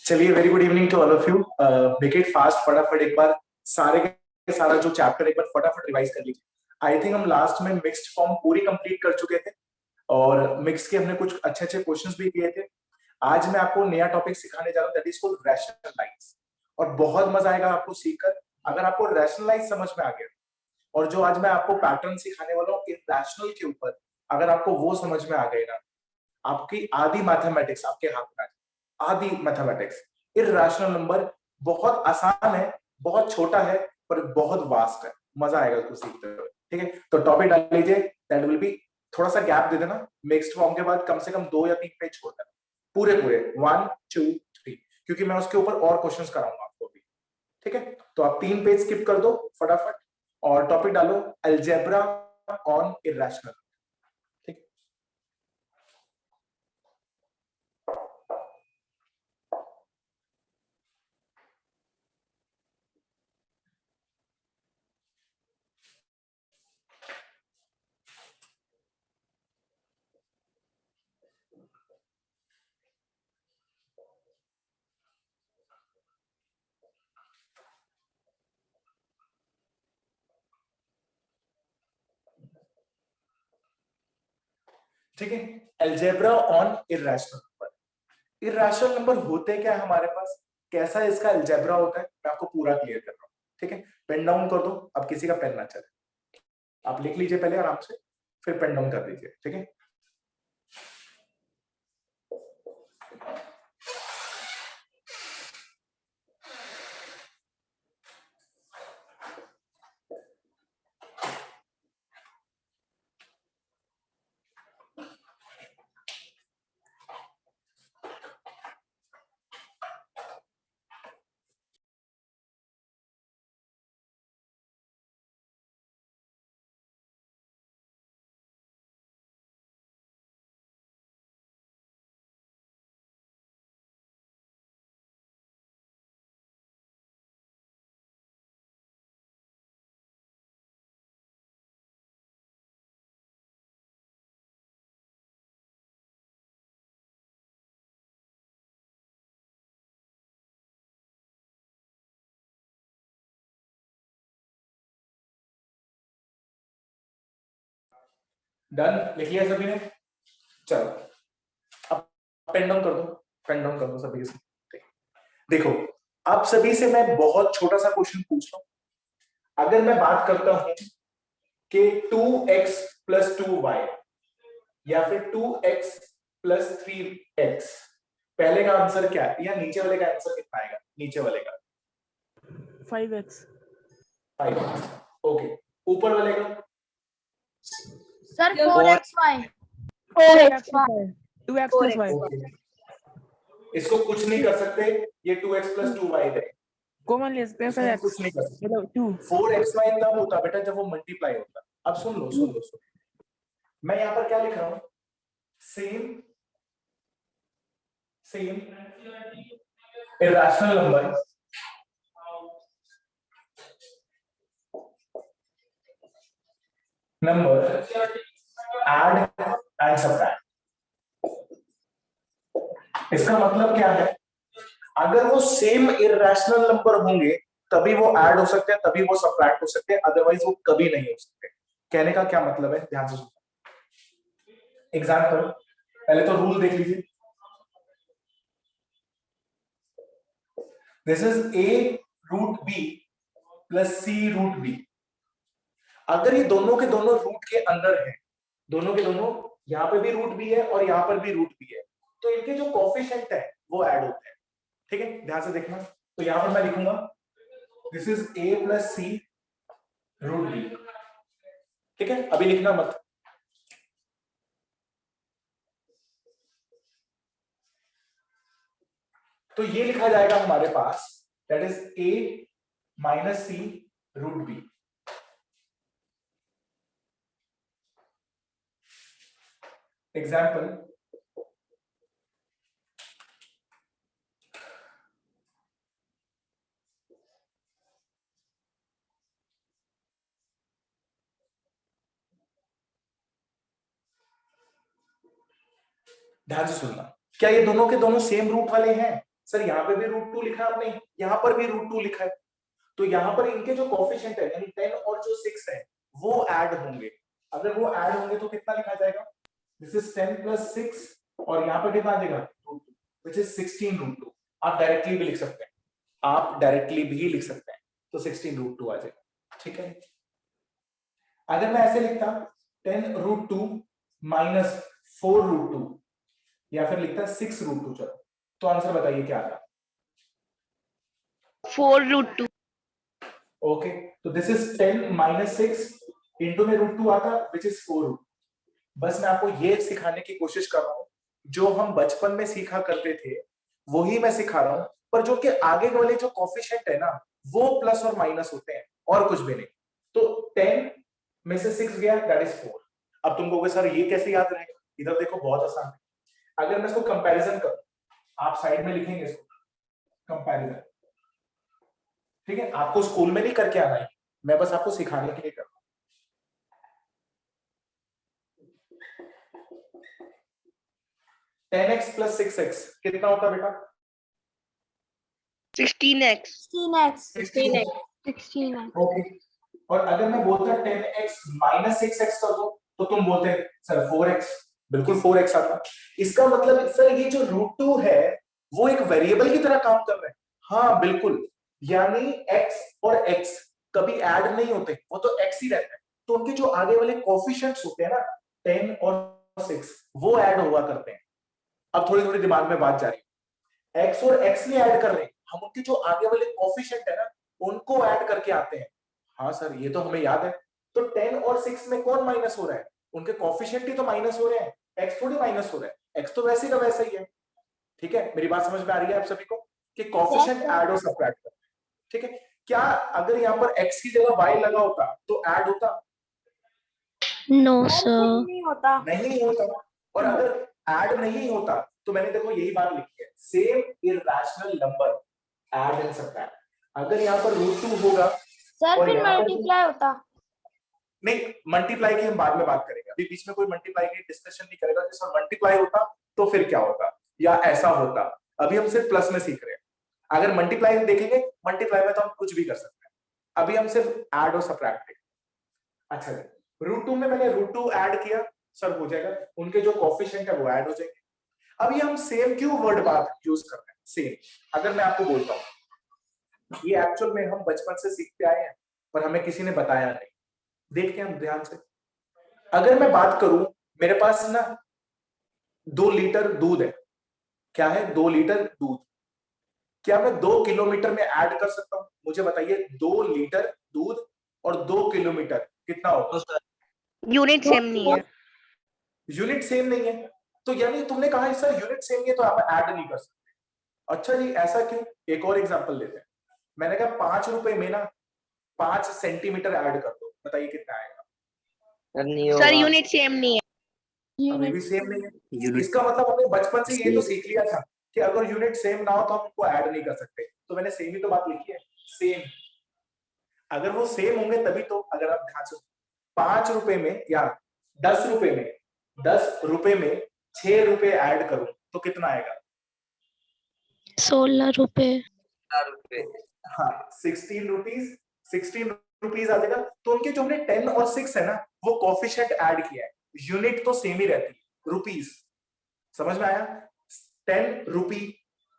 चलिए, very good evening to all of you. Make it fast, फटाफट एक बार सारे के सारा जो चैप्टर एक बार फटाफट रिवाइज कर लीजिए। आई थिंक हम लास्ट में मिक्स्ड फॉर्म पूरी कंप्लीट कर चुके थे और मिक्स के हमने कुछ अच्छे अच्छे क्वेश्चंस भी किए थे। आज मैं आपको नया टॉपिक सिखाने जा रहा हूँ, दैट इज कॉल्ड रैशनलाइज। और बहुत मजा आएगा आपको सीखकर। अगर आपको रैशनलाइज समझ में आ गया और जो आज मैं आपको पैटर्न सिखाने वाला हूँ इरैशनल के ऊपर, अगर आपको वो समझ में आ गए ना, आपकी आधी मैथमेटिक्स आपके हाथ में आ जाए। आधी मैथमेटिक्स, इरैशनल नंबर बहुत आसान है, बहुत छोटा है, पर बहुत वास्ट है। मजा आएगा उसको सीखते हुए। ठीक है, तो टॉपिक डाल लीजिए। दैट विल बी, थोड़ा सा गैप दे देना मिक्स्ड फॉर्म के बाद, कम से कम 2 या 3 पेज छोड़ देना। पूरे पूरे 1 2 3, क्योंकि मैं उसके ऊपर और क्वेश्चंस कराऊंगा आपको भी। ठीक है, तो आप 3 पेज स्किप कर दो फटाफट और टॉपिक डालो अलजेब्रा ऑन इरैशनल। ठीक, ठीक है। Algebra on irrational number. Irrational number होते क्या है हमारे पास, कैसा इसका अलजेब्रा होता है, मैं आपको पूरा क्लियर कर रहा हूँ। ठीक है, पेन डाउन कर दो। अब किसी का पेन ना चले, आप लिख लीजिए पहले आराम से, फिर पेन डाउन कर दीजिए। ठीक है, डन, लिख लिया सभी ने? चलो, अब पेन डाउन कर दो, पेन डाउन कर दो सभी के सभी। देखो, आप सभी से मैं बहुत छोटा सा क्वेश्चन पूछ रहा हूं। अगर मैं बात करता हूं कि 2x प्लस 2y या फिर 2x प्लस 3x, पहले का आंसर क्या है, या नीचे वाले का आंसर कितना आएगा? नीचे वाले का 5x। 5x। ओके, ऊपर वाले का sir 4xy 2x plus y। Okay, इसको कुछ नहीं कर सकते, ये 2x प्लस 2y है। कॉमन ले सकते हैं इसको सर हम x, कुछ नहीं कर सकते। मतलब 2। 4xy तब होता बेटा जब वो मल्टीप्लाई होता। अब सुन लो सुन लो सुन लो। मैं यहाँ पर क्या लिख रहा हूं, same same irrational number add and subtract. इसका मतलब क्या है, अगर वो सेम इरैशनल नंबर होंगे तभी वो ऐड हो सकते हैं, तभी वो सबट्रैक्ट हो सकते हैं, अदरवाइज वो कभी नहीं हो सकते। कहने का क्या मतलब है, ध्यान से सुनो। एग्जाम्पल, पहले तो रूल देख लीजिए। This is a root b plus c root b। अगर ये दोनों के दोनों रूट के अंदर है, दोनों के दोनों, यहां पे भी रूट b है और यहां पर भी रूट b है, तो इनके जो कोफिशिएंट है वो ऐड होते हैं। ठीक है, ध्यान से देखना। तो यहां पर मैं लिखूंगा this is a plus c root b। ठीक है, अभी लिखना मत। तो ये लिखा जाएगा हमारे पास, that is a minus c root b। Example, ध्यान से सुनना। क्या ये दोनों के दोनों सेम रूट वाले हैं? सर यहाँ पे भी √2 लिखा है आपने, यहाँ पर भी √2 लिखा है, तो यहाँ पर इनके जो कोफिशिएंट है यानी 10 और जो 6 है वो ऐड होंगे। अगर वो ऐड होंगे तो कितना लिखा जाएगा? दिस इज 10 + 6 और यहाँ पर कितना आ जाएगा? Which is 16√2। आप डायरेक्टली भी लिख सकते हैं, आप डायरेक्टली भी लिख सकते हैं, तो 16√2 आ जाएगा। ठीक है, अगर मैं ऐसे लिखता 10√2 माइनस 4√2 या फिर लिखता 6√2, चलो तो आंसर बताइए क्या आता? 4√2. ओके, तो दिस इज 10 - 6 इंटू में √2 आता विच इज 4। बस मैं आपको ये सिखाने की कोशिश कर रहा हूं, जो हम बचपन में सीखा करते थे वही मैं सिखा रहा हूं, पर जो कि आगे वाले जो कोफिशिएंट है ना वो प्लस और माइनस होते हैं और कुछ भी नहीं। तो 10 में से 6 गया दैट इज 4। अब तुम कहोगे सर ये कैसे याद रहेगा? इधर देखो बहुत आसान है। अगर मैं इसको कंपैरिजन करूं, आप साइड में लिखेंगे इसको कंपैरिजन, ठीक है? आपको स्कूल में नहीं करके आना है, मैं बस आपको सिखाने के लिए कर रहा हूं। 10x + 6x कितना होता है बेटा? 16x. 16x। ओके, और अगर मैं बोलता 10x - 6x कर दो तो तुम बोलते सर 4x, बिल्कुल 4x आता। इसका मतलब सर ये जो √2 है वो एक वेरिएबल की तरह काम कर रहा है। हाँ बिल्कुल, यानी x और x कभी ऐड नहीं होते, वो तो x ही रहता है, तो उनके जो आगे वाले कोफिशिएंट्स होते हैं ना 10 और 6 वो ऐड हुआ करते हैं। अब थोड़ी थोड़ी दिमाग में बात जा रही है, x और x नहीं ऐड कर रहे, हम उनके जो आगे वाले कोफिशिएंट है ना उनको ऐड करके आते हैं। हाँ सर ये तो हमें याद है, तो 10 और 6 में कौन माइनस हो रहा है? उनके कोफिशिएंट ही तो माइनस हो रहे हैं, x थोड़ी माइनस हो रहा है, x तो वैसे का वैसा ही है। ठीक है, मेरी बात समझ में आ रही है आप सभी को कि कोफिशिएंट ऐड और सबट्रैक्ट करते हैं। ठीक है, क्या अगर यहाँ पर x की जगह y लगा होता तो ऐड होता? No, sir. नहीं होता। और अगर ऐड नहीं होता तो मैंने देखो यही बात लिखी है, same irrational number add and subtract. अगर यहाँ पर √2 होगा सर और फिर यहाँ पर मल्टीप्लाई होता। नहीं, मल्टीप्लाई की हम बाद में बात करेंगे, अभी बीच में कोई मल्टीप्लाई की डिस्कशन नहीं करेगा। जैसे मल्टीप्लाई होता तो फिर क्या होता या ऐसा होता, अभी हम सिर्फ प्लस में सीख रहे हैं। अगर मल्टीप्लाई देखेंगे, मल्टीप्लाई में तो हम कुछ भी कर सकते हैं, अभी हम सिर्फ ऐड और सबट्रैक्ट देखेंगे। अच्छा जी, √2 में मैंने √2 ऐड किया, सर हो जाएगा, उनके जो कोफिशिएंट है वो ऐड हो जाएंगे। अब ये हम सेम क्यों वर्ड बात यूज कर रहे हैं? सेम अगर मैं आपको बोलता हूं ये एक्चुअल में हम बचपन से सीखते आए हैं पर हमें किसी ने बताया नहीं। देखते हैं हम ध्यान से, अगर मैं बात करूं मेरे पास ना 2 लीटर दूध है, क्या है 2 लीटर दूध, क्या मैं 2 किलोमीटर में ऐड कर सकता हूं? मुझे बताइए 2 लीटर दूध और 2 किलोमीटर कितना होगा? यूनिट सेम नहीं है। यूनिट सेम नहीं है, तो यानी तुमने कहा सर यूनिट सेम है तो आप ऐड नहीं कर सकते। अच्छा जी ऐसा क्यों? एक और एग्जांपल लेते हैं, मैंने कहा 5 रुपए में ना 5 सेंटीमीटर ऐड कर दो, बताइए कितना आएगा? सर यूनिट सेम नहीं है। अभी भी सेम नहीं है। इसका मतलब हमने बचपन से ये तो सीख लिया था कि अगर यूनिट सेम ना हो तो हम उनको ऐड नहीं कर सकते, तो मैंने सेम ही तो बात लिखी है, सेम। अगर वो सेम होंगे तभी तो, अगर आप ध्यान से 5 रुपए में या 10 रुपए में 10 रुपए में 6 रुपए ऐड करूं तो कितना आएगा? 16 रुपए। हाँ 16 रुपीज, 16 रुपीज आ जाएगा। तो उनके जो हमने 10 और 6 है ना वो कोफिशिएंट ऐड किया है, यूनिट तो सेम ही रहती है, रुपीज। समझ में आया? 10 रुपी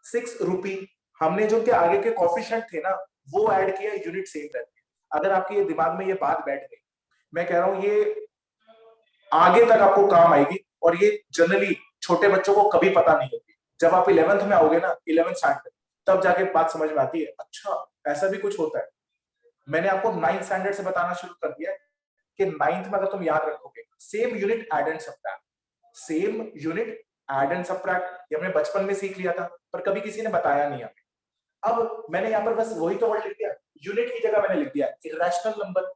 6 रुपी, हमने जो के आगे के कोफिशिएंट थे ना वो ऐड किया, यूनिट सेम रहती है। अगर आपके ये दिमाग में ये बात बैठ गई, मैं कह रहा हूं ये आगे तक आपको काम आएगी, और ये जनरली छोटे बच्चों को कभी पता नहीं होती। जब आप 11th में आओगे ना, 11th स्टैंडर्ड, तब जाके बात समझ में आती है, अच्छा ऐसा भी कुछ होता है। मैंने आपको 9th स्टैंडर्ड से बताना शुरू कर दिया कि 9th में अगर तुम याद रखोगे same unit add and subtract, same unit add and subtract, ये हमने बचपन में सीख लिया था पर कभी किसी ने बताया नहीं हमें। अब मैंने यहाँ पर बस वही तो वर्ड लिख दिया, यूनिट की जगह मैंने लिख दिया इरैशनल नंबर,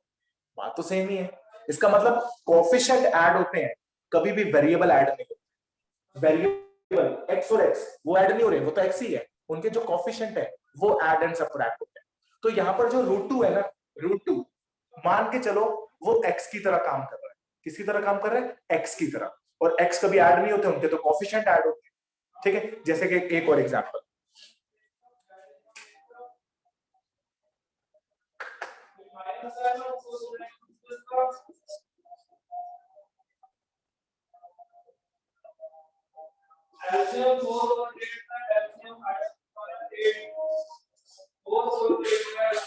बात तो सेम ही है। इसका मतलब कोफिशिएंट ऐड होते हैं, कभी भी वेरिएबल ऐड नहीं होते। वेरिएबल एक्स और एक्स वो ऐड नहीं हो रहे, वो तो एक्स ही है, उनके जो कोफिशिएंट है वो ऐड एंड सबट्रैक्ट होते हैं। तो यहाँ पर जो √2 है ना, √2 मान के चलो वो x की तरह काम कर रहा है। किसकी तरह काम कर रहा है? x की तरह। और x कभी ऐड नहीं होते, उनके तो कोफिशिएंट ऐड होते हैं। ठीक है, जैसे कि एक और एग्जांपल,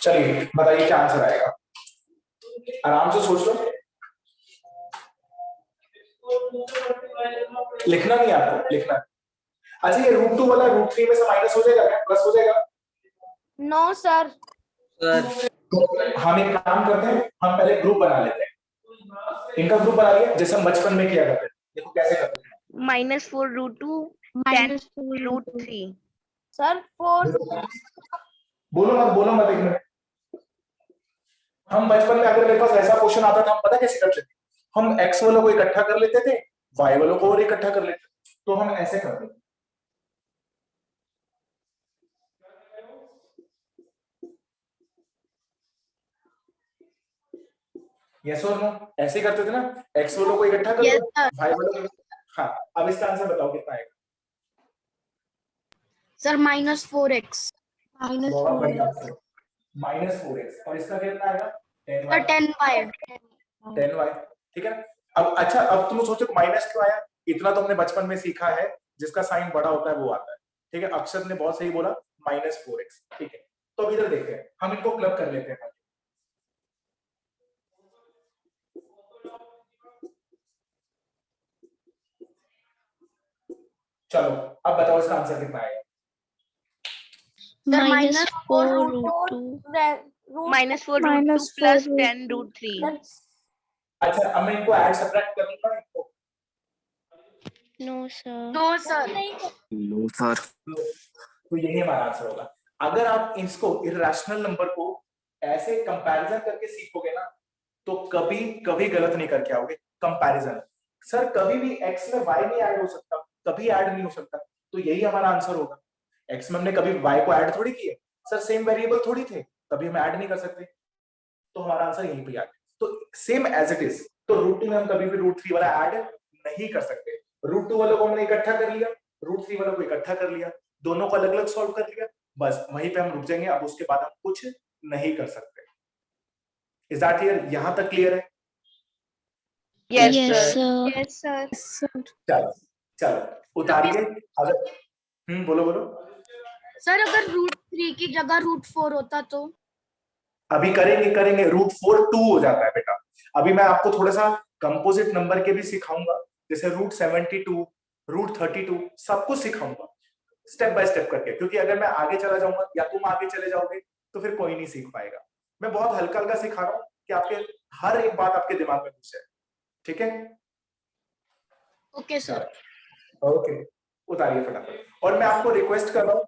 चलिए बताइए क्या आंसर आएगा, आराम से सोच लो, लिखना नहीं है आपको, लिखना है। अच्छा ये रूट 2 वाला रूट 3 में से माइनस हो जाएगा क्या, प्लस हो जाएगा? No sir. तो हम एक काम करते हैं, हम पहले ग्रुप बना लेते हैं, इनका ग्रुप बना लिया जैसे हम बचपन में किया करते थे, देखो कैसे करते हैं। -4√2 10√3 सर 4। बोलो मत एक मिनट, हम बचपन में अगर मेरे पास ऐसा क्वेश्चन आता था, हम पता कैसे करते थे, हम एक्स वालों को इकट्ठा कर लेते थे, वाई वालों को और इकट्ठा कर लेते थे, तो हम ऐसे करते थे। यस और नो, ऐसे ही करते थे ना, एक्स वालों को इकट्ठा कर Yes, लो, sir. वाई वालों को। हाँ, अब इसका आंसर बताओ कितना आएगा। Sir -4x। बहुत बढ़िया आंसर, -4x, और इसका कितना आएगा, 10y। 10y। 10y, ठीक है ना। अब अच्छा, अब तुम सोचो माइनस क्यों आया, इतना तो हमने बचपन में सीखा है, जिसका साइन बड़ा होता है वो आता है, ठीक है। अक्षर ने बहुत सही बोला, -4x, ठीक है। तो अब इधर देखते हैं, हम इनको क्लब कर लेते हैं। चलो अब बताओ इसका आंसर कितना आएगा। -4√2 -4√2 plus 10√3 अच्छा अब मैं इनको ऐड सब्ट्रैक्ट कर लूंगा इनको, no sir no sir. No sir. तो यही हमारा आंसर होगा। अगर आप इसको इरैशनल नंबर को ऐसे कंपैरिजन करके सीखोगे ना, तो कभी कभी गलत नहीं करके आओगे। कंपैरिजन, सर कभी भी x में y नहीं ऐड हो सकता, कभी ऐड नहीं हो सकता, तो यही हमारा आंसर होगा। x में हमने कभी y को ऐड थोड़ी किया, सर सेम वेरिएबल थोड़ी थे, कभी हम ऐड नहीं कर सकते, तो हमारा आंसर यहीं पे आ गया। तो सेम एज इट इज, तो √2 में हम कभी भी √3 वाला ऐड नहीं कर सकते। √2 वालों को हमने इकट्ठा कर लिया, √3 वालों को इकट्ठा कर लिया, दोनों को अलग अलग सॉल्व कर लिया, बस वहीं पे हम रुक जाएंगे। अब उसके बाद हम कुछ नहीं कर सकते। इज दैट क्लियर, यहां तक क्लियर है? yes Yes, sir Yes, sir. चलो चलो उतारिए। अगर बोलो बोलो। सर अगर √3 की जगह √4 होता तो? अभी करेंगे करेंगे, √4 2 हो जाता है बेटा। अभी मैं आपको थोड़ा सा कंपोजिट नंबर के भी सिखाऊंगा, जैसे √72, √32, सब कुछ सिखाऊंगा स्टेप बाय स्टेप करके, क्योंकि अगर मैं आगे चला जाऊंगा या तुम आगे चले जाओगे तो फिर कोई नहीं सीख पाएगा। मैं बहुत हल्का हल्का सिखा रहा हूँ कि आपके हर एक बात आपके दिमाग में घुस जाए, ठीक है? Okay sir. ओके, उतारिए फटाफट। और मैं आपको रिक्वेस्ट कर रहा हूँ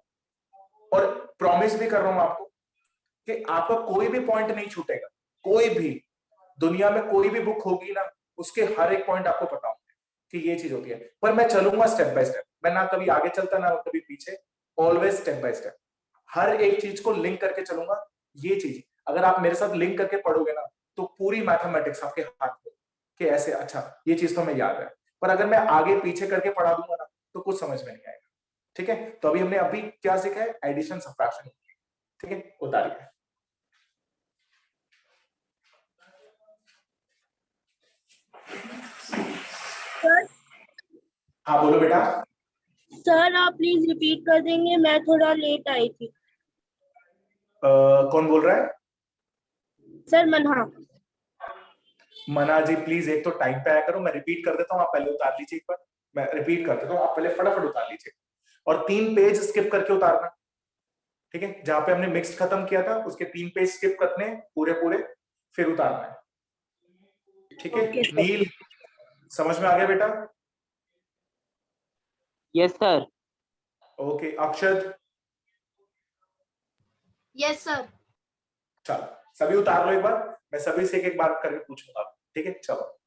और प्रॉमिस भी कर रहा हूँ आपको कि आपका कोई भी पॉइंट नहीं छूटेगा। कोई भी दुनिया में कोई भी बुक होगी ना, उसके हर एक पॉइंट आपको पता होंगे कि ये चीज होती है, पर मैं चलूंगा स्टेप बाय स्टेप। मैं ना कभी आगे चलता ना कभी पीछे, ऑलवेज स्टेप बाय स्टेप, हर एक चीज को लिंक करके चलूंगा। ये चीज अगर आप मेरे साथ लिंक करके पढ़ोगे ना, तो पूरी मैथमेटिक्स आपके हाथ में कि ऐसे, अच्छा ये चीज तो हमें याद है। पर अगर मैं आगे पीछे करके पढ़ा दूंगा ना, तो कुछ समझ में नहीं आएगा, ठीक है? तो अभी हमने अभी क्या सीखा है, एडिशन सब्ट्रैक्शन, ठीक है? उतारिए। हाँ बोलो बेटा। सर आप प्लीज रिपीट कर देंगे, मैं थोड़ा लेट आई थी। कौन बोल रहा है? सर मन्हा। मना जी प्लीज एक तो टाइम पे आया करो, मैं रिपीट कर देता हूँ, आप पहले उतार लीजिए एक बार। मैं रिपीट कर देता हूँ, आप पहले फटाफट उतार लीजिए, और 3 पेज स्किप करके उतारना, ठीक है? जहां पे हमने मिक्स्ड खत्म किया था उसके 3 पेज स्किप करने पूरे पूरे, फिर उतारना है, ठीक है? Okay, sir. नील, समझ में आ गया बेटा? Yes sir. ओके, अक्षत, यस सर। चलो सभी उतार लो एक बार, मैं सभी से एक एक बार करके पूछूंगा, ठीक है? चलो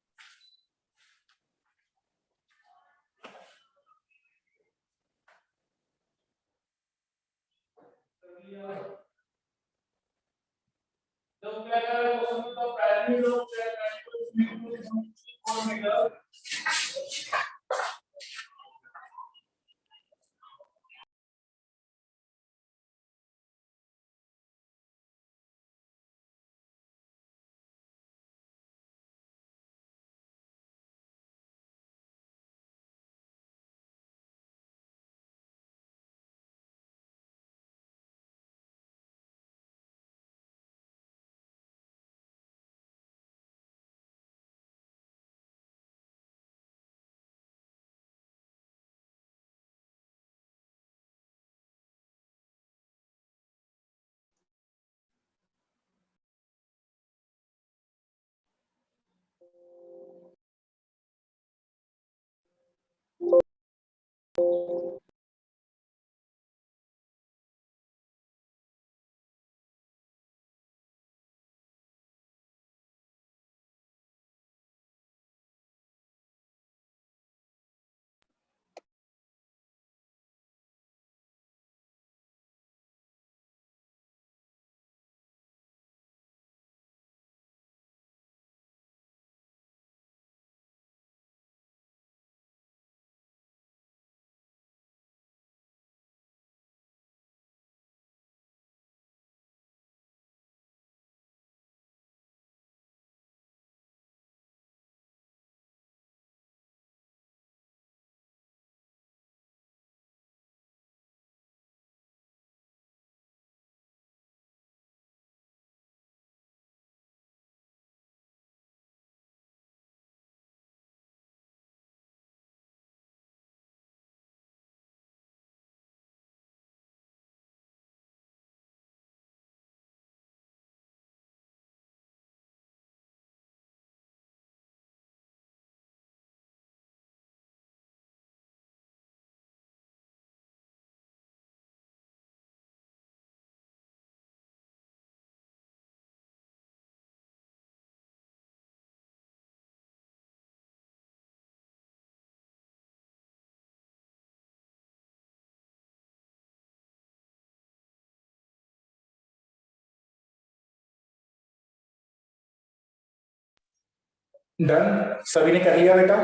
डन, सभी ने कर लिया बेटा?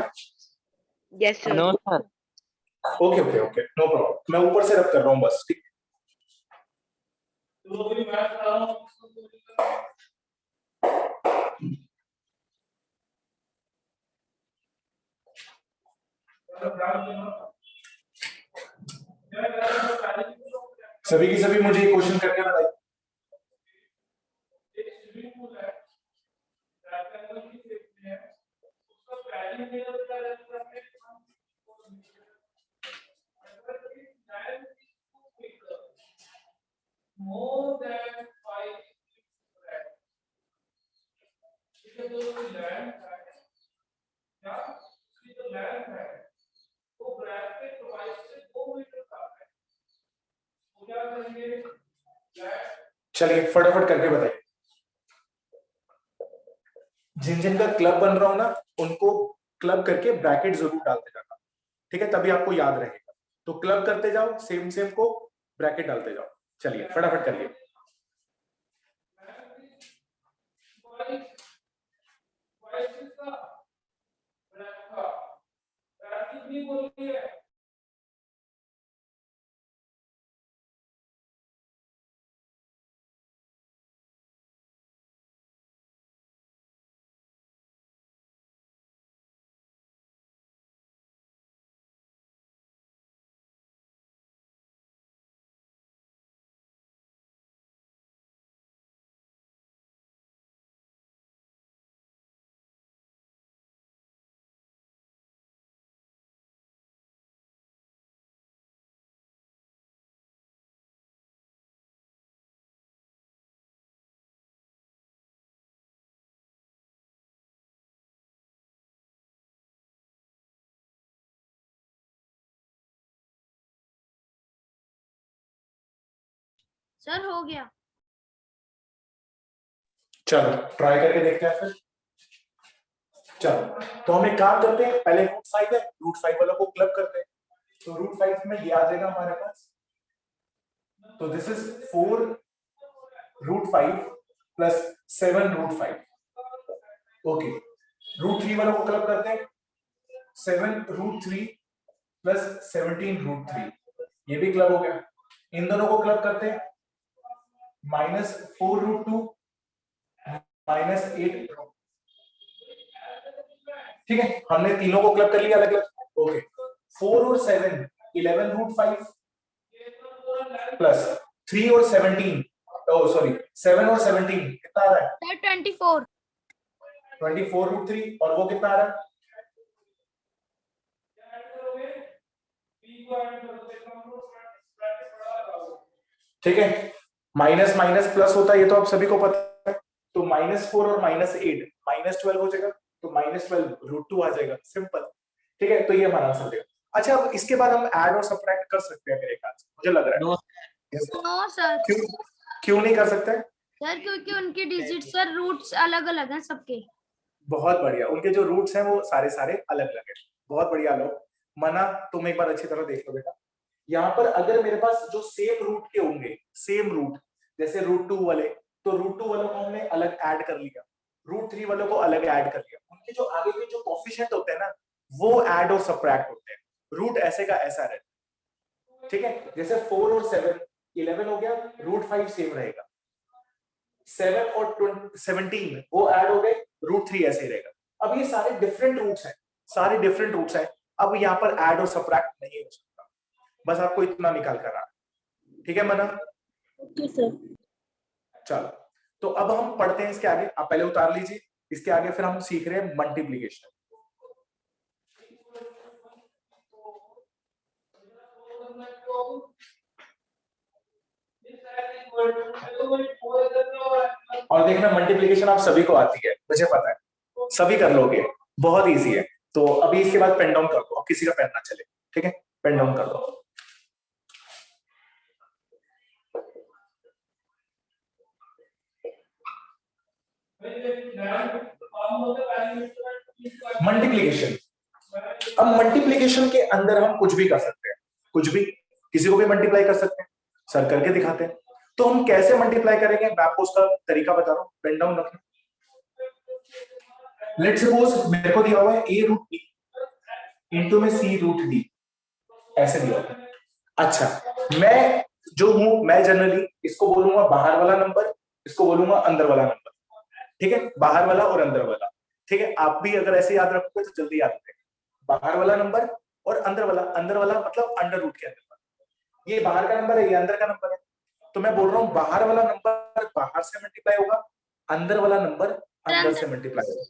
Yes, sir. No sir. Okay okay okay, no problem, मैं ऊपर से रब कर रहा हूँ बस, ठीक। सभी की सभी मुझे एक क्वेश्चन करके बताइए। more than 5 square. इसलिए जो लैंड है क्या, इसकी जो लैंड है वो ब्रैकेट प्रोवाइड से 2 मीटर का है, तो क्या करेंगे लैंड। चलिए फटाफट करके बताइए। जिन जिन का क्लब बन रहा हो ना, उनको क्लब करके ब्रैकेट जरूर डालते जाना, ठीक है, तभी आपको याद रहेगा। तो क्लब करते जाओ, सेम सेम को ब्रैकेट डालते जाओ। चलिए फटाफट करिए। सर हो गया। चलो ट्राई करके देखते हैं फिर। चलो तो हम एक काम करते हैं, पहले रूट 5 है, रूट 5 वालों को क्लब करते हैं। तो रूट 5 में ये आ जाएगा हमारे पास, तो this is 4 root 5 plus 7 root 5। Okay, root 3 वालों को क्लब करते हैं, 7 रूट 3 प्लस 17 रूट 3, ये भी क्लब हो गया। इन दोनों को क्लब करते हैं, माइनस 4 रूट 2 माइनस 8 रूट, ठीक है, हमने तीनों को क्लब कर लिया अलग अलग। ओके, 4 और 7 11 रूट 5 प्लस 3 और 17, ओ सॉरी 7 और 17 कितना आ रहा है? सर 24। 24 रूट 3, और वो कितना आ रहा है? ठीक है, माइनस माइनस प्लस होता है, ये तो आप सभी को पता है। तो -4 और -8 -12 हो जाएगा, तो -12 रूट 2 आ जाएगा, सिंपल। ठीक है, तो ये हमारा आंसर देगा। अच्छा, अब इसके बाद हम ऐड और सब्ट्रैक्ट कर सकते हैं मेरे ख्याल से, मुझे लग रहा है। No sir. क्यों नहीं कर सकते? सर क्योंकि उनके डिजिट सर रूट्स अलग अलग हैं सबके। बहुत बढ़िया, उनके जो रूट्स हैं वो सारे सारे अलग अलग है। बहुत बढ़िया। लो मना, तुम एक बार अच्छी तरह देख लो बेटा, यहाँ पर अगर मेरे पास जो सेम रूट के होंगे, सेम रूट, जैसे रूट 2 वाले, तो रूट 2 वालों को हमने अलग ऐड कर लिया, रूट 3 वालों को अलग ऐड कर लिया। उनके जो आगे के जो कोएफिशिएंट होते हैं ना, वो ऐड और सब्ट्रैक्ट होते हैं, रूट ऐसे का ऐसा रहता है। ठीक है, जैसे 4 और 7 11 हो गया, रूट 5 सेम रहेगा, 7 और 17 वो ऐड हो गए, रूट 3 ऐसे ही रहेगा। अब ये सारे डिफरेंट रूट्स हैं, सारे डिफरेंट रूट्स हैं, अब यहाँ पर ऐड और सब्ट्रैक्ट नहीं हो सकता, बस आपको इतना निकाल कर आना। ठीक है मना? Okay sir. चलो, तो अब हम पढ़ते हैं इसके आगे, आप पहले उतार लीजिए, इसके आगे फिर हम सीख रहे हैं मल्टीप्लिकेशन। और देखना, मल्टीप्लिकेशन आप सभी को आती है, मुझे पता है, सभी कर लोगे, बहुत इजी है। तो अभी इसके बाद पेन डाउन कर दो, अब किसी का पेन ना चले, ठीक है, पेन डाउन कर दो। मल्टीप्लिकेशन, अब मल्टीप्लिकेशन के अंदर हम कुछ भी कर सकते हैं, कुछ भी, किसी को भी मल्टीप्लाई कर सकते हैं, सर करके दिखाते हैं। तो हम कैसे मल्टीप्लाई करेंगे, मैं आपको उसका तरीका बता रहा हूं, पेन डाउन रखना। लेट सपोज मेरे को दिया हुआ है a रूट b इंटू में c रूट d, ऐसे दिया हुआ है। अच्छा, मैं जो हूं, मैं जनरली इसको बोलूंगा बाहर वाला नंबर, इसको बोलूंगा अंदर वाला नंबर, ठीक है, बाहर वाला और अंदर वाला, ठीक है। आप भी अगर ऐसे याद रखोगे तो जल्दी याद रखेगा, बाहर वाला नंबर और अंदर वाला मतलब अंडर रूट के अंदर। ये बाहर का नंबर है, ये अंदर का नंबर है, तो मैं बोल रहा हूँ बाहर वाला नंबर बाहर से मल्टीप्लाई होगा, अंदर वाला नंबर अंदर से मल्टीप्लाई होगा।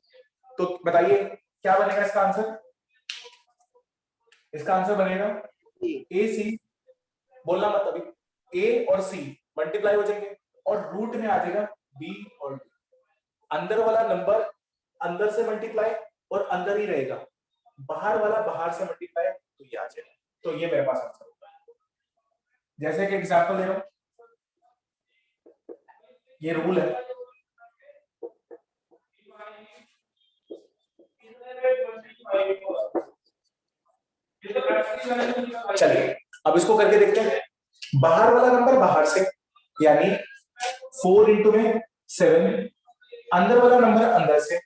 तो बताइए क्या बनेगा इसका आंसर? इसका आंसर बनेगा ए सी, बोलना मत अभी, ए और सी मल्टीप्लाई हो जाएंगे और रूट में आ जाएगा बी और डी। अंदर वाला नंबर अंदर से मल्टीप्लाई और अंदर ही रहेगा, बाहर वाला बाहर से मल्टीप्लाई, तो ये आ जाएगा। तो ये मेरे पास आंसर होगा। जैसे कि एग्जांपल दे रहा हूं, ये रूल है, चलिए अब इसको करके देखते हैं। बाहर वाला नंबर बाहर से, यानी 4 इंटू में 7, अंदर वाला नंबर अंदर से,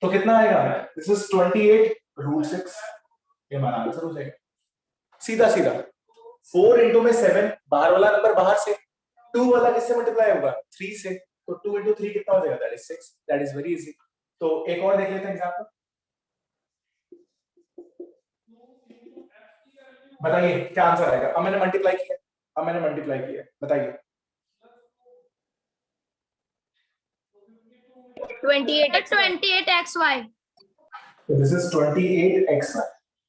तो कितना आएगा? दिस इज 28 रूट 6, ये हमारा आंसर हो जाएगा सीधा सीधा। 4 इंटू में 7, बाहर वाला नंबर बाहर से, 2 वाला किससे मल्टीप्लाई होगा? 3 से, तो 2 इंटू 3 कितना हो जाएगा? That is 6। That is very easy. तो एक और देख लेते हैं एग्जांपल, बताइए क्या आंसर आएगा? अब मैंने मल्टीप्लाई किया, बताइए। 28xy। तो दिस इज 28xy।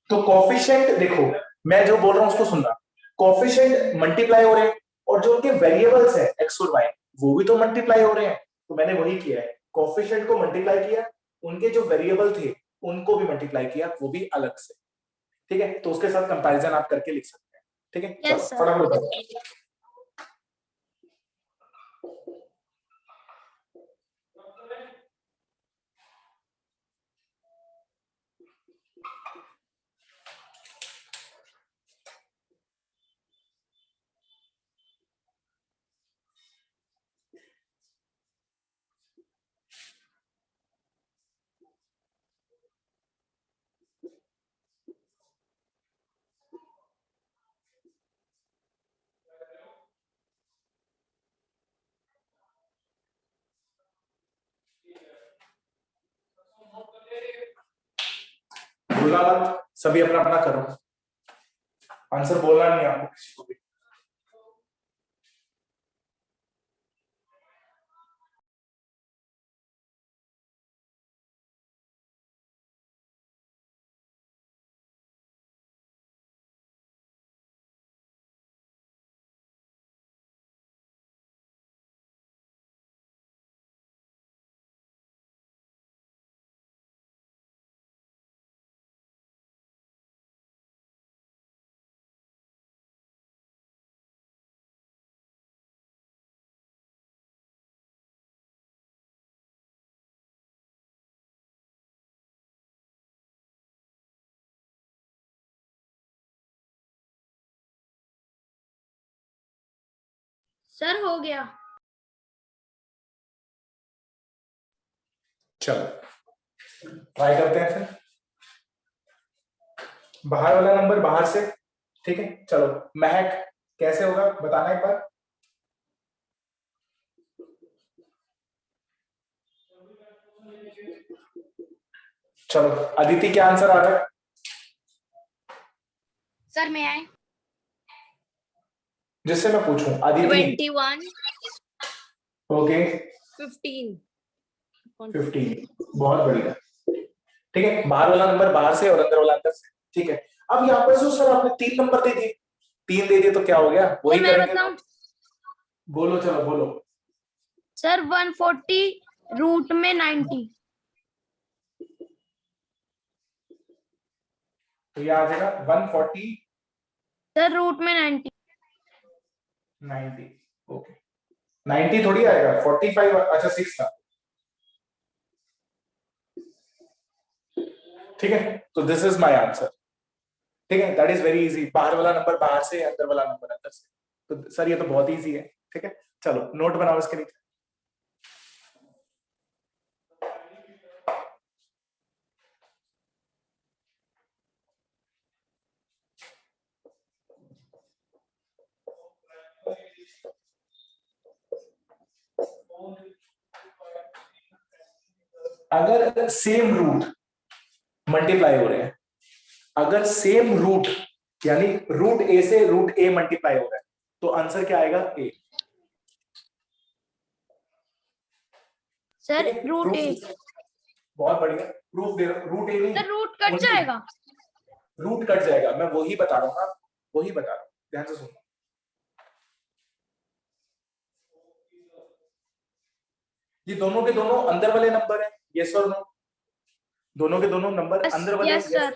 तो कोफिशिएंट देखो, मैं जो बोल रहा हूं उसको सुनना, कोफिशिएंट मल्टीप्लाई हो रहे हैं और जो उनके वेरिएबल्स है x और y वो भी तो मल्टीप्लाई हो रहे हैं, तो मैंने वही किया है, कोफिशिएंट को मल्टीप्लाई किया, उनके जो वेरिएबल थे उनको भी मल्टीप्लाई किया, वो भी अलग से, ठीक है। तो उसके साथ कंपैरिजन आप करके लिख सकते हैं, ठीक है। Yes, चलो sir. फटाफट बताओ। बोलना मत, सभी अपना अपना करो, आंसर बोलना नहीं है आपको किसी को भी। सर हो गया। चलो ट्राई करते हैं फिर। बाहर वाला नंबर बाहर से, ठीक है। चलो महक कैसे होगा बताना एक बार। चलो अदिति क्या आंसर आ रहा है? सर मैं आए जिससे मैं पूछूं अदिति। 21 ओके 15। 15, बहुत बढ़िया, ठीक है। बाहर वाला नंबर बाहर से और अंदर वाला अंदर से, ठीक है। अब यहाँ पर जो सर आपने 3 नंबर दे दिए, 3 दे दिए तो क्या हो गया? वही मैं करेंगे। बताऊं बोलो, चलो बोलो। सर 140 रूट में 90। तो ये आ जाएगा 140 सर रूट में 90। 90, ओके 90 थोड़ी आएगा, 45, अच्छा 6 था, ठीक है। तो दिस इज माय आंसर, ठीक है। दैट इज वेरी इजी, बाहर वाला नंबर बाहर से, अंदर वाला नंबर अंदर से। तो सर ये तो बहुत इजी है, ठीक है। चलो नोट बनाओ इसके नीचे। अगर सेम रूट मल्टीप्लाई हो रहे हैं, अगर सेम रूट यानी रूट ए से रूट ए मल्टीप्लाई हो रहा है, तो आंसर क्या आएगा? ए। सर रूट ए। बहुत बढ़िया, प्रूफ दे रहा हूं। रूट ए नहीं, सर रूट कट जाएगा। रूट कट जाएगा, मैं वही बता रहा हूँ ना, वही बता रहा हूँ, ध्यान से सुनो। ये दोनों के दोनों अंदर वाले नंबर है, यस और नो? दोनों के दोनों नंबर अंदर वाले? Yes sir.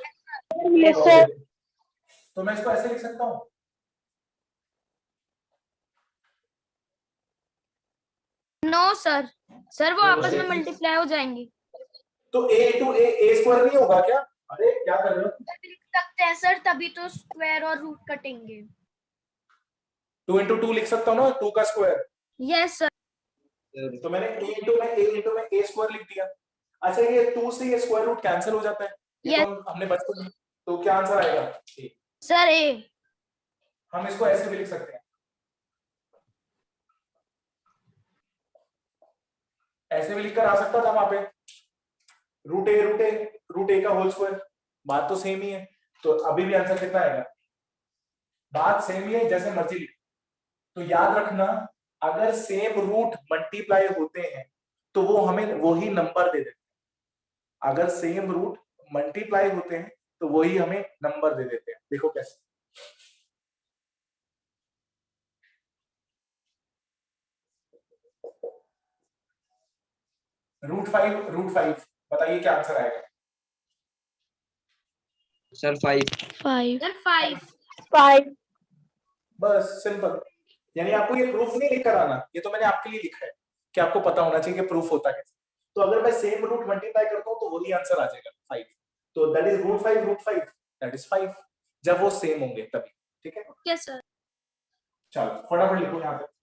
Yes, sir. तो मैं इसको ऐसे लिख सकता हूँ, नो सर, सर वो आपस में मल्टीप्लाई हो जाएंगे। तो ए इंटू ए स्क्वायर नहीं होगा क्या? अरे क्या कर रहे हो? लिख सकते हैं सर, तभी तो स्क्वायर और रूट कटेंगे। 2 इंटू 2 लिख सकता हूँ ना, 2 का स्क्वायर। Yes sir. तो मैंने ए इंटू में ए स्क्वायर लिख दिया। अच्छा, ये 2 से ये स्क्वायर रूट कैंसिल हो जाता है, ये Yes. तो हमने बचपन में, तो क्या आंसर आएगा? ए। सर ए। हम इसको ऐसे भी लिख सकते हैं, ऐसे भी लिखकर आ सकता था वहां पे, रूट ए का होल स्क्वायर। बात तो सेम ही है, तो अभी भी आंसर कितना आएगा? बात सेम ही है, जैसे मर्जी लिख। तो याद रखना, अगर सेम रूट मल्टीप्लाई होते हैं तो वो हमें वही नंबर दे देते हैं। अगर सेम रूट मल्टीप्लाई होते हैं तो वही हमें नंबर दे देते हैं। देखो कैसे। रूट फाइव बताइए क्या आंसर आएगा? सर 5। सर 5। 5. बस सिंपल। यानी आपको ये प्रूफ नहीं लिखकर आना, ये तो मैंने आपके लिए लिखा है कि आपको पता होना चाहिए कि प्रूफ होता कैसे। तो अगर मैं सेम रूट मल्टीप्लाई करता हूं तो वही आंसर आ जाएगा 5। तो that is root 5 that is 5, जब वो सेम होंगे तभी। ठीक है, ओके सर। चलो फटाफट लिखो यहाँ पे।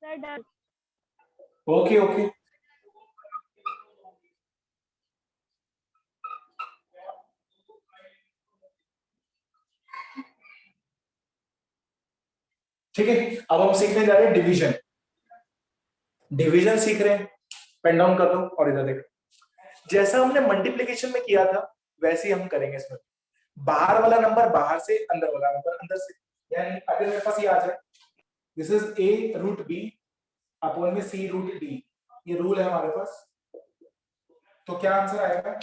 Sir done. ओके ओके, ठीक है। अब हम सीखने जा रहे हैं डिवीजन। डिवीजन सीख रहे हैं, पेन डाउन कर दो और इधर देखो। जैसा हमने मल्टीप्लिकेशन में किया था वैसे ही हम करेंगे इसमें। बाहर वाला नंबर बाहर से, अंदर वाला नंबर अंदर से। यानी अगर मेरे पास ये आ जाए, this is a root b upon में सी रूट डी, ये रूल है हमारे पास। तो क्या आंसर आएगा?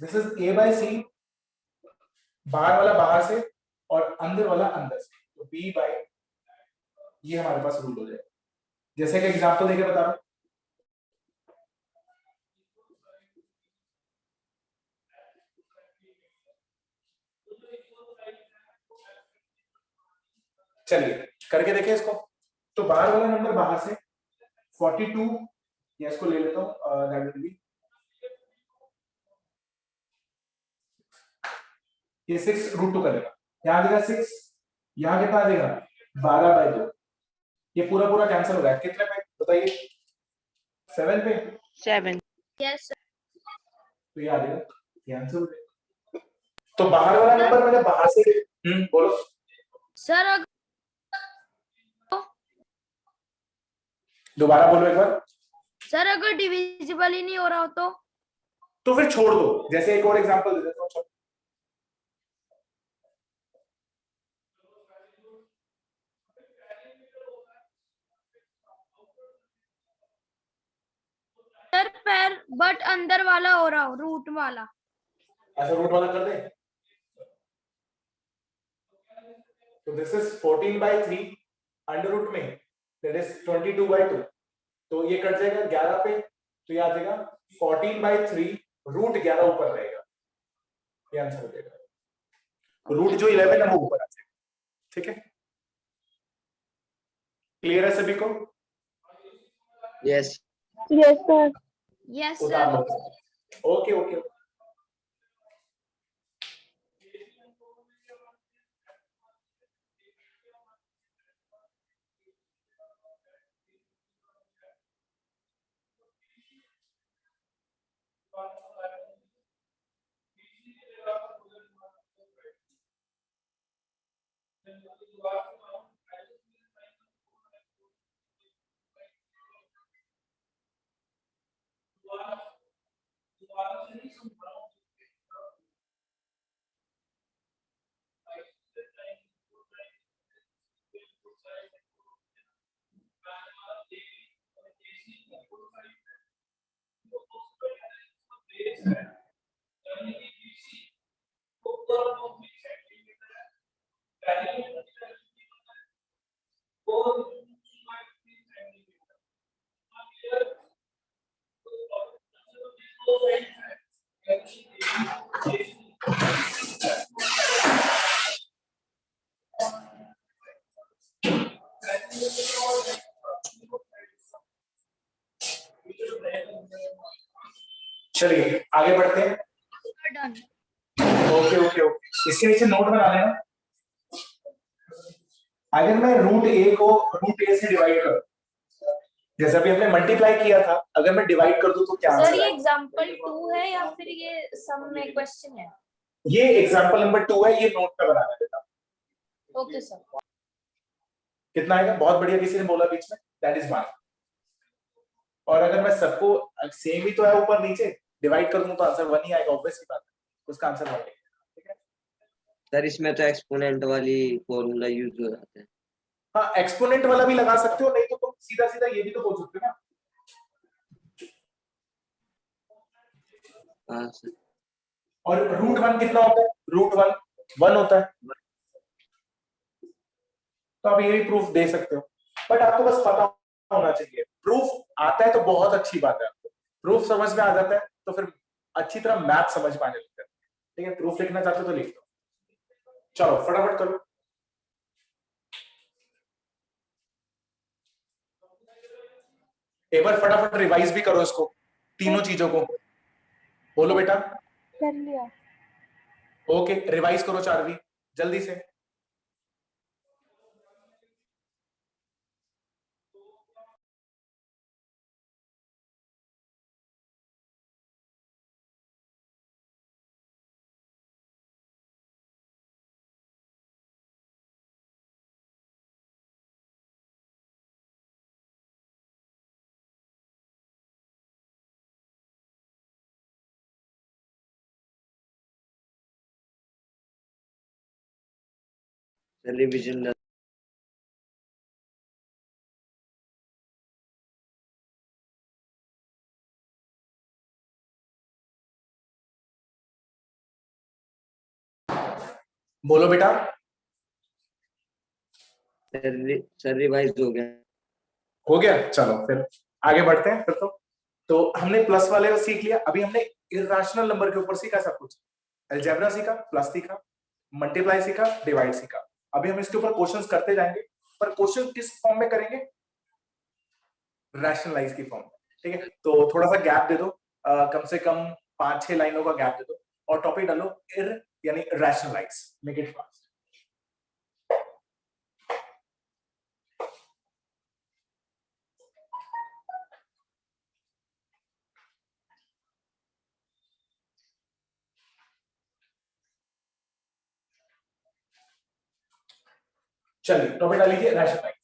This is a by c, बाहर वाला बाहर से और अंदर वाला अंदर से, तो बी बाय, ये हमारे पास रूल हो जाएगा। जैसे कि एग्जांपल देके बता रहा हूं, चलिए करके देखें इसको। तो बाहर वाला नंबर बाहर से 42, या इसको ले लेता हूं, दैट विल बी, ये 6 रूट 2 करेगा, यहां आ जाएगा 6, यहां कितना आ जाएगा 12/2। ये पूरा पूरा कैंसिल हो रहा है, कितने पे बताइए? 7 पे। 7. Yes sir. तो ये आ जाएगा, ये आंसर हो जाएगा। तो बाहर वाला नंबर मैंने बाहर से, बोलो सर अगर दोबारा बोलो एक बार। सर अगर डिविजिबल ही नहीं हो रहा हो तो फिर छोड़ दो। जैसे एक और एग्जांपल दे देता हूं, सर पैर बट अंदर वाला हो रहा हो, रूट वाला। ऐसा रूट वाला कर दे। तो दिस इज 14/3 अंडर रूट में, दैट इज 22/2। तो ये कट जाएगा 11 पे, तो ये आ जाएगा 14/3 रूट 11 ऊपर रहेगा, ये आंसर हो जाएगा। रूट जो 11 है वो ऊपर आ जाएगा। ठीक है, क्लियर है सभी को? यस। Yes, sir. Yes, उतार sir. लो। Okay okay. चलिए आगे बढ़ते हैं। Done. ओके ओके ओके, इसके नीचे नोट बना लेना। अगर मैं रूट ए को रूट ए से डिवाइड करूं, जैसे अभी हमने मल्टीप्लाई किया था, अगर मैं डिवाइड कर दूं तो क्या सर आंसर ये आएगा? एग्जांपल 2 है या फिर ये सम में क्वेश्चन है? ये एग्जांपल नंबर 2 है, ये नोट पे बनाना बेटा। Okay sir. कितना आएगा? बहुत बढ़िया, किसी ने बोला बीच में, दैट इज 1। और अगर मैं सबको सेम ही तो है ऊपर नीचे, डिवाइड कर दूं तो आंसर 1 ही आएगा, ऑब्वियस सी बात है, उसका आंसर 1 है। ठीक है सर, इसमें तो एक्सपोनेंट वाली फॉर्मूला यूज हो जाता है। हाँ, एक्सपोनेंट वाला भी लगा सकते हो, नहीं तो तुम सीधा सीधा ये भी तो बोल सकते हो ना। हाँ सर। और रूट 1 कितना होता है? रूट 1 होता है, तो आप ये भी प्रूफ दे सकते हो, बट आपको बस पता होना चाहिए। प्रूफ आता है तो बहुत अच्छी बात है, आपको प्रूफ समझ में आ जाता है तो फिर अच्छी तरह मैथ समझ में आने लगता है। ठीक है, प्रूफ लिखना चाहते हो तो लिख दो। चलो फटाफट करो। एक बार फटाफट रिवाइज भी करो इसको, तीनों चीजों को। बोलो बेटा। कर लिया। ओके, रिवाइज करो चारवी जल्दी से। सर रिवीजन बोलो बेटा। सर रिवाइज हो गया। हो गया, चलो फिर आगे बढ़ते हैं फिर। तो हमने प्लस वाले को सीख लिया, अभी हमने इर्रेशनल नंबर के ऊपर सीखा सब कुछ। अलजेब्रा सीखा, प्लस सीखा, मल्टीप्लाई सीखा, डिवाइड सीखा। अभी हम इसके ऊपर क्वेश्चंस करते जाएंगे, पर क्वेश्चन किस फॉर्म में करेंगे? रैशनलाइज की फॉर्म में। ठीक है, तो थोड़ा सा गैप दे दो, कम से कम 5-6 लाइनों का गैप दे दो, और टॉपिक डालो इर यानी रैशनलाइज, मेक इट फास्ट। चलिए टॉपिक डाल लीजिए रैशनलाइज।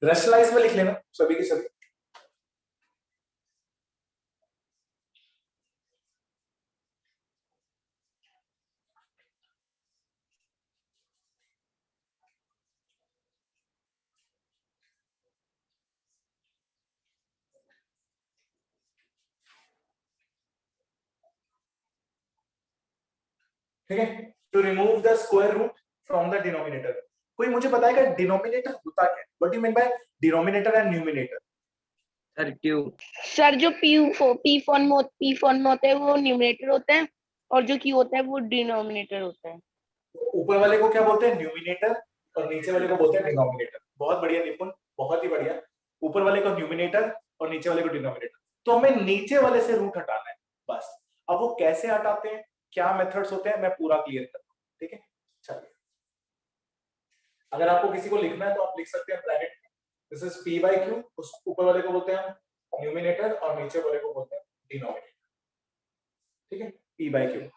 रैशनलाइज में लिख लेना सभी के सभी। ठीक है, to remove the square root from the denominator. कोई मुझे बताएगा डिनोमिनेटर होता क्या है? What do you mean by denominator and numerator? Sir Q. Sir जो पी फॉर्म में होते हैं वो न्यूमरेटर होता है और जो क्यू होता है वो डिनोमिनेटर होता है। ऊपर वाले को क्या बोलते हैं? न्यूमिनेटर, और नीचे वाले को बोलते हैं डिनोमिनेटर। बहुत बढ़िया निपुण, बहुत ही बढ़िया। ऊपर वाले को न्यूमिनेटर और नीचे वाले को डिनोमिनेटर। तो हमें नीचे वाले से रूट हटाना है बस। अब वो कैसे हटाते हैं, क्या मेथड्स होते हैं, मैं पूरा क्लियर करता हूँ, ठीक है? चलिए, अगर आपको किसी को लिखना है तो आप लिख सकते हैं ब्रैकेट में, this is P by Q. उस ऊपर वाले को बोलते हैं न्यूमिनेटर और नीचे वाले को बोलते हैं डिनोमिनेटर, ठीक है? P by Q.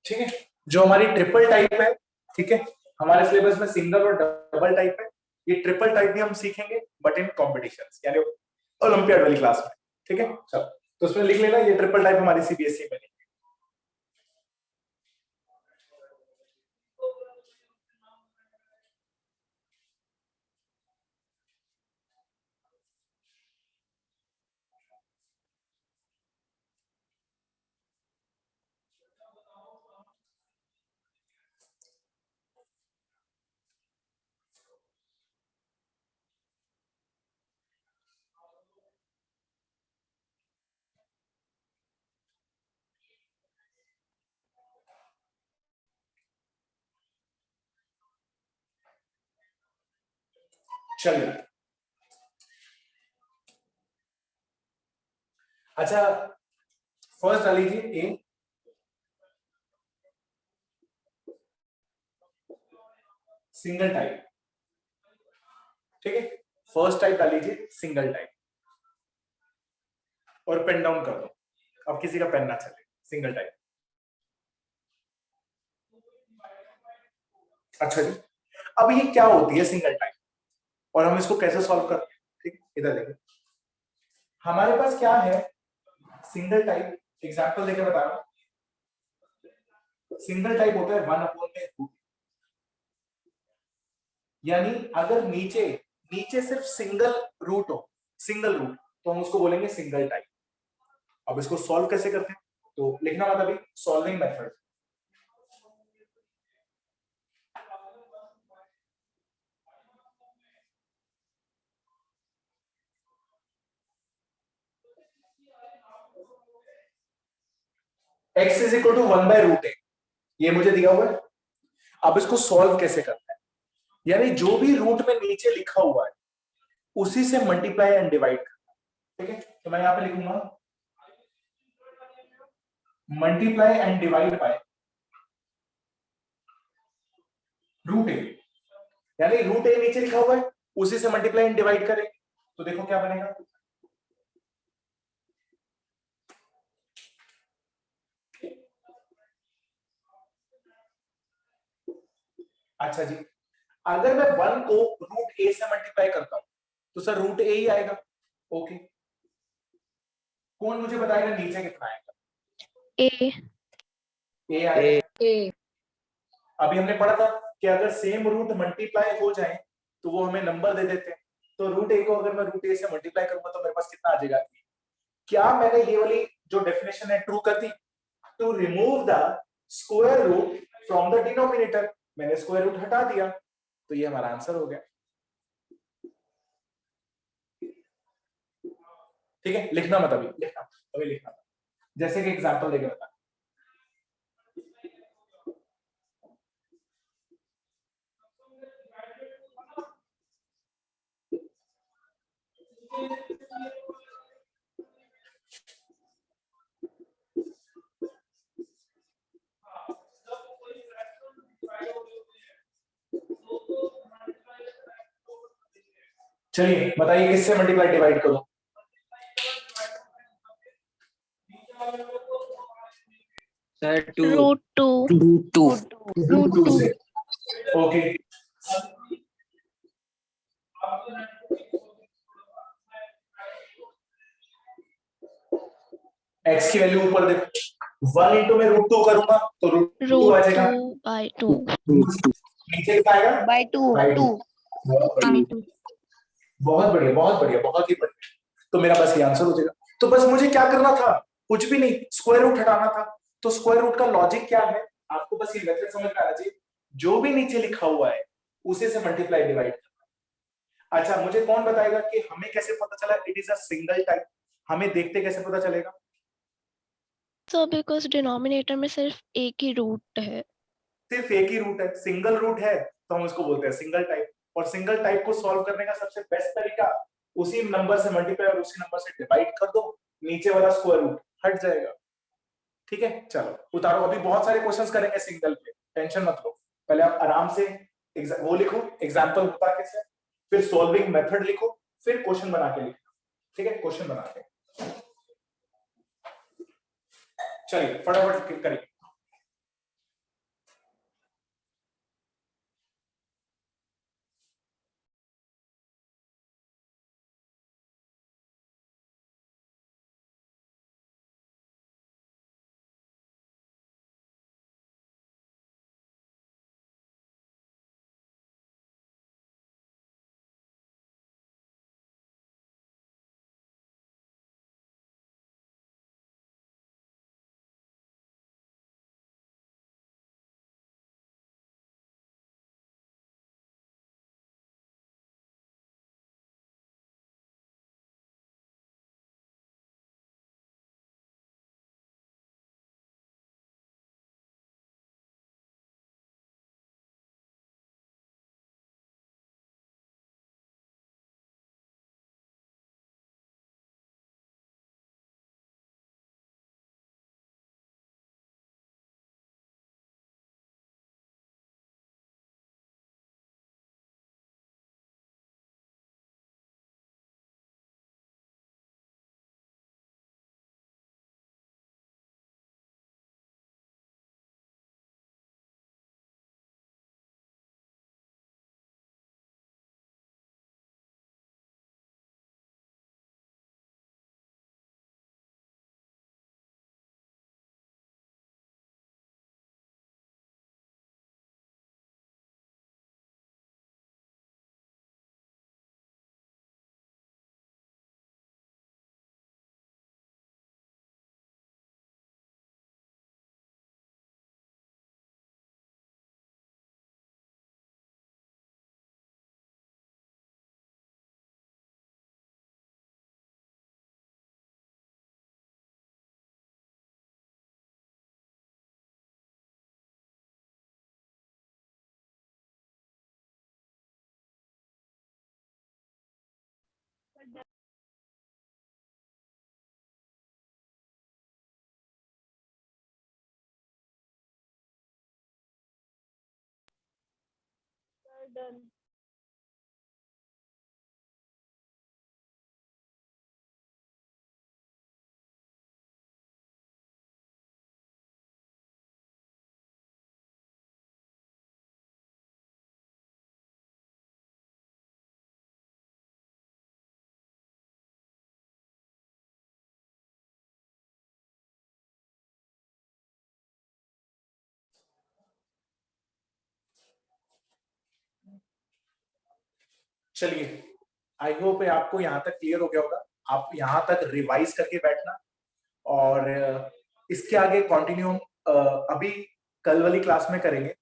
ठीक है, जो हमारी ट्रिपल टाइप है, ठीक है, हमारे सिलेबस में सिंगल और डबल टाइप है। ये ट्रिपल टाइप भी हम सीखेंगे बट इन कॉम्पिटिशंस, यानी ओलंपियाड वाली क्लास में, ठीक है? चलो, तो उसमें लिख लेना ये ट्रिपल टाइप हमारी सीबीएसई में नहीं। चलिए, अच्छा, फर्स्ट डाल लीजिए ए, सिंगल टाइप, ठीक है? फर्स्ट टाइप डाल लीजिए सिंगल टाइप और पेन डाउन कर दो, अब किसी का पेन ना चले। सिंगल टाइप, अच्छा जी। अब ये क्या होती है सिंगल टाइप और हम इसको कैसे सॉल्व करते हैं? ठीक, इधर देखिए, हमारे पास क्या है सिंगल टाइप, एग्जांपल देकर बता रहा हूं। सिंगल टाइप होता है 1/√, यानी अगर नीचे नीचे सिर्फ सिंगल रूट हो, सिंगल रूट, तो हम उसको बोलेंगे सिंगल टाइप। अब इसको सॉल्व कैसे करते हैं, तो लिखना मत अभी, solving method. x is equal to 1/√a, ये मुझे दिया हुआ है। अब इसको सॉल्व कैसे करना है, यानी जो भी रूट में नीचे लिखा हुआ है उसी से मल्टीप्लाई एंड डिवाइड करना, ठीक है? तो मैं यहां पे लिखूंगा multiply and divide by √a, यानी √a नीचे लिखा हुआ है उसी से मल्टीप्लाई एंड डिवाइड करें, तो देखो क्या बनेगा। अच्छा जी, अगर मैं 1 को √a से मल्टीप्लाई करता हूं तो सर √a ही आएगा, ओके? कौन मुझे बताएगा नीचे कितना आएगा? a आएगा। अभी हमने पढ़ा था कि अगर सेम रूट मल्टीप्लाई हो जाए तो वो हमें नंबर दे देते हैं, तो √a को अगर मैं √a से मल्टीप्लाई करूंगा तो मेरे पास कितना आ जाएगा? क्या मैंने ये वाली जो डेफिनेशन है ट्रू कर दी? To remove the square root from the denominator, मैंने स्क्वायर रूट हटा दिया, तो ये हमारा आंसर हो गया, ठीक है? लिखना मत अभी, लिखना मत। जैसे कि एग्जांपल देकर बता, चलिए बताइए किससे मल्टीप्लाई डिवाइड करूं? Sir 2 root two root two से। ओके एक्स की वैल्यू ऊपर देखो, 1 इंटू में रूट टू करूंगा तो रूट टू आ रूट जाएगा, टू बाई टू नीचे कितना आएगा? By two by two. बहुत बढ़िया, टू बहुत बढ़िया, बहुत बढ़िया, बहुत ही बढ़िया। तो मेरा बस ये आंसर हो जाएगा। तो बस मुझे क्या करना था? कुछ भी नहीं, स्क्वायर रूट हटाना था। तो स्क्वायर रूट का लॉजिक क्या है? आपको बस ये मेथड समझ में आना चाहिए, जो भी नीचे लिखा हुआ है उसे से मल्टीप्लाई डिवाइड करना। अच्छा मुझे कौन बताएगा कि हमें कैसे पता चला it is a single type? हमें देखते कैसे पता चलेगा? सो बिकॉज डिनोमिनेटर में सिर्फ एक ही रूट है। सिर्फ एक ही रूट है, सिंगल रूट है तो हम उसको बोलते हैं सिंगल टाइप। और सिंगल टाइप को सॉल्व करने का सबसे बेस्ट तरीका, उसी नंबर से मल्टीप्लाई और उसी नंबर से डिवाइड कर दो, नीचे वाला स्क्वायर रूट हट जाएगा। ठीक है, चलो उतारो। अभी बहुत सारे क्वेश्चंस करेंगे सिंगल पे, टेंशन मत लो। पहले आप आराम से वो लिखो, एग्जांपल होता कैसे, फिर सॉल्विंग मेथड लिखो, फिर क्वेश्चन बना के लिखो। ठीक है, क्वेश्चन बना के चलिए फटाफट करिए। Done. चलिए आई होप आपको यहाँ तक क्लियर हो गया होगा। आप यहाँ तक रिवाइज करके बैठना, और इसके आगे कंटिन्यू हम अभी कल वाली क्लास में करेंगे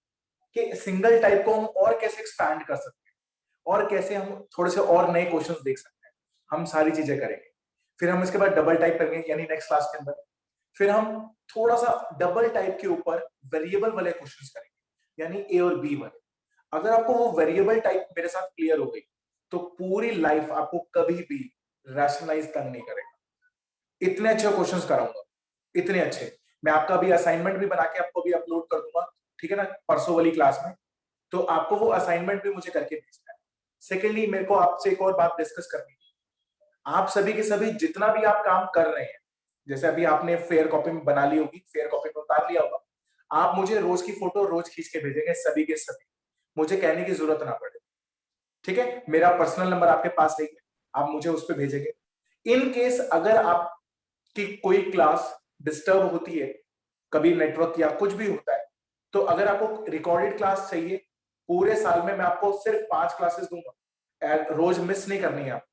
कि सिंगल टाइप को हम और कैसे एक्सपैंड कर सकते हैं, और कैसे हम थोड़े से और नए क्वेश्चंस देख सकते हैं। हम सारी चीजें करेंगे। फिर हम इसके बाद डबल टाइप करेंगे, यानी नेक्स्ट क्लास के अंदर। फिर हम थोड़ा सा डबल टाइप के ऊपर वेरिएबल वाले क्वेश्चंस करेंगे, यानी ए और बी वाले। अगर आपको वो वेरिएबल टाइप मेरे साथ क्लियर हो गई तो पूरी लाइफ आपको कभी भी रैशनलाइज तंग नहीं करेगा। इतने अच्छे क्वेश्चंस कराऊंगा, इतने अच्छे। मैं आपका भी असाइनमेंट भी बना के आपको भी अपलोड कर दूंगा, ठीक है ना, परसों वाली क्लास में। तो आपको वो असाइनमेंट भी मुझे करके भेजना है। सेकेंडली मेरे को आपसे एक और बात डिस्कस करनी है। आप सभी के सभी जितना भी आप काम कर रहे हैं, जैसे अभी आपने फेयर कॉपी में बना ली होगी, फेयर कॉपी में उतार लिया होगा, आप मुझे रोज की फोटो रोज खींच के भेजेंगे, सभी के सभी, मुझे कहने की जरूरत ना पड़े। ठीक है, मेरा पर्सनल नंबर आपके पास है, आप मुझे उस पर भेजेंगे। इन केस अगर आपकी कोई क्लास डिस्टर्ब होती है, कभी नेटवर्क या कुछ भी होता है, तो अगर आपको रिकॉर्डेड क्लास चाहिए, पूरे साल में मैं आपको सिर्फ 5 क्लासेस दूंगा, रोज मिस नहीं करनी है आप।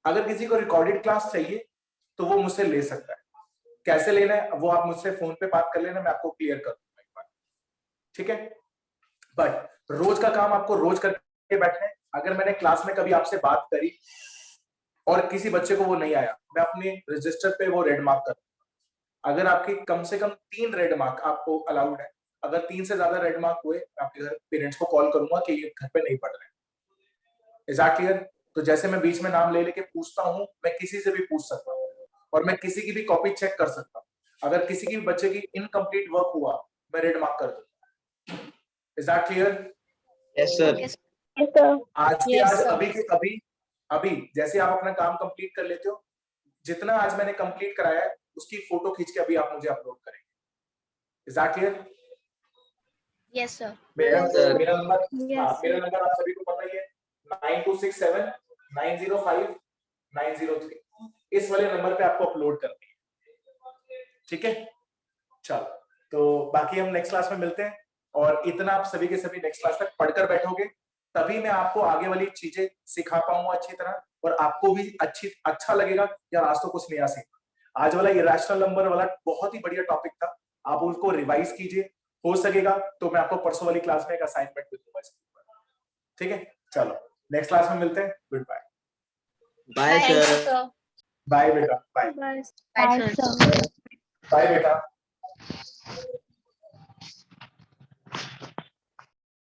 अगर किसी को रिकॉर्डेड क्लास चाहिए तो वो मुझसे ले सकता है। कैसे लेना है वो आप मुझसे फोन पे बात कर लेना, मैं आपको क्लियर कर दूंगा एक बार। ठीक है, बट रोज का काम आपको रोज करके बैठना है। अगर मैंने क्लास में कभी आपसे बात करी और किसी बच्चे को वो नहीं आया, मैं अपने रजिस्टर पे वो रेड मार्क कर दूंगा। अगर आपके कम से कम 3 रेड मार्क आपको अलाउड है, अगर 3 से ज्यादा रेड मार्क हुए, आपके घर पेरेंट्स को कॉल करूंगा कि ये घर पे नहीं पढ़ रहे। Is that clear? तो जैसे मैं बीच में नाम ले लेके पूछता हूं, मैं किसी से भी पूछ सकता हूं और मैं किसी की भी कॉपी चेक कर सकता हूं। अगर किसी की बच्चे की इनकम्प्लीट वर्क हुआ, मैं रेड मार्क कर दूंगा। Is that clear? Yes sir. Yes, sir. आज के Yes, आज, sir. अभी के अभी जैसे आप अपना काम कंप्लीट कर लेते हो, जितना आज मैंने कंप्लीट कराया है उसकी फोटो खींच के अभी आप मुझे अपलोड करेंगे। Is that clear? Yes, sir. मेरा Yes, sir. मेरा नंबर Yes, मेरा नंबर आप सभी को पता ही है, 9267 905 903। इस वाले नंबर पे आपको अपलोड करनी है। ठीक है, चलो, तो बाकी हम नेक्स्ट क्लास में मिलते हैं। और इतना आप सभी के सभी नेक्स्ट क्लास तक पढ़कर बैठोगे, तभी मैं आपको आगे वाली चीजें सिखा पाऊंगा अच्छी तरह, और आपको भी अच्छा लगेगा यार आज तो कुछ नया सीखा। आज वाला इरेशनल नंबर वाला बहुत ही बढ़िया टॉपिक था, आप उसको रिवाइज कीजिए। हो सकेगा तो मैं आपको परसों वाली क्लास में एक असाइनमेंट भी दूंगा इसके ऊपर। ठीक है, चलो नेक्स्ट क्लास में मिलते हैं। Good bye. Bye Thank you, सर। sir. बाय बेटा, bye Bye, Bye, sir. sir. Bye बेटा।